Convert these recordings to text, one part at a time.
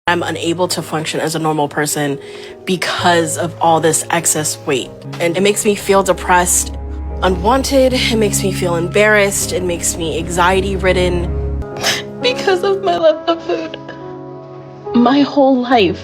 I'm unable to function as a normal person because of all this excess weight. And it makes me feel depressed, unwanted, it makes me feel embarrassed, it makes me anxiety ridden. Because of my love of food. My whole life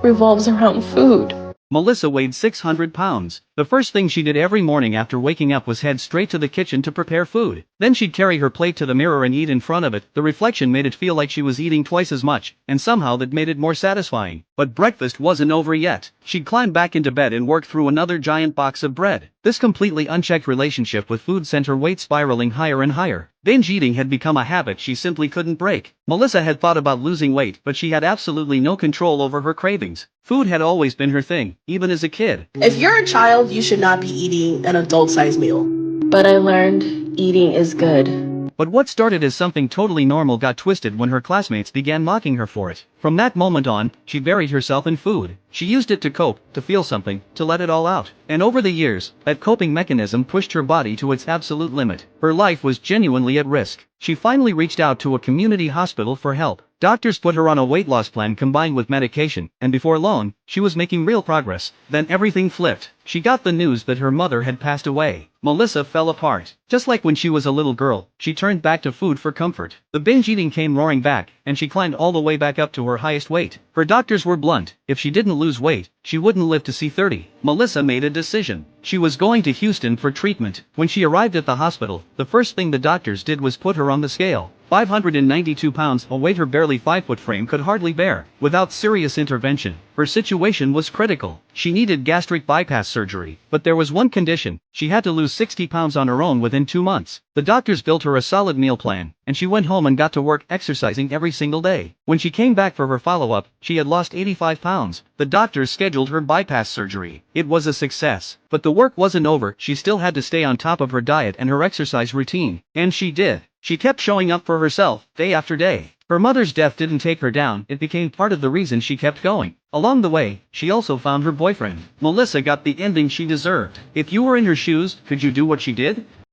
revolves around food. Melissa weighed 600 pounds. The first thing she did every morning after waking up was head straight to the kitchen to prepare food. Then she'd carry her plate to the mirror and eat in front of it. The reflection made it feel like she was eating twice as much, and somehow that made it more satisfying. But breakfast wasn't over yet. She'd climb back into bed and work through another giant box of bread. This completely unchecked relationship with food sent her weight spiraling higher and higher. Binge eating had become a habit she simply couldn't break. Melissa had thought about losing weight, but she had absolutely no control over her cravings. Food had always been her thing, even as a kid. If you're a child, you should not be eating an adult-sized meal. But I learned eating is good. But what started as something totally normal got twisted when her classmates began mocking her for it. From that moment on, she buried herself in food. She used it to cope, to feel something, to let it all out. And over the years, that coping mechanism pushed her body to its absolute limit. Her life was genuinely at risk. She finally reached out to a community hospital for help. Doctors put her on a weight loss plan combined with medication, and before long, she was making real progress. Then everything flipped. She got the news that her mother had passed away. Melissa fell apart. Just like when she was a little girl, she turned back to food for comfort. The binge eating came roaring back, and she climbed all the way back up to her highest weight. Her doctors were blunt. If she didn't lose weight, she wouldn't live to see 30. Melissa made a decision. She was going to Houston for treatment. When she arrived at the hospital, the first thing the doctors did was put her on the scale. 592 pounds, a weight her barely 5-foot frame could hardly bear. Without serious intervention, her situation was critical. She needed gastric bypass surgery, but there was one condition: she had to lose 60 pounds on her own within 2 months. The doctors built her a solid meal plan, and she went home and got to work exercising every single day. When she came back for her follow-up, she had lost 85 pounds. The doctors scheduled her bypass surgery. It was a success. But the work wasn't over. She still had to stay on top of her diet and her exercise routine. And she did. She kept showing up for herself, day after day. Her mother's death didn't take her down, it became part of the reason she kept going. Along the way, she also found her boyfriend. Melissa got the ending she deserved. If you were in her shoes, could you do what she did?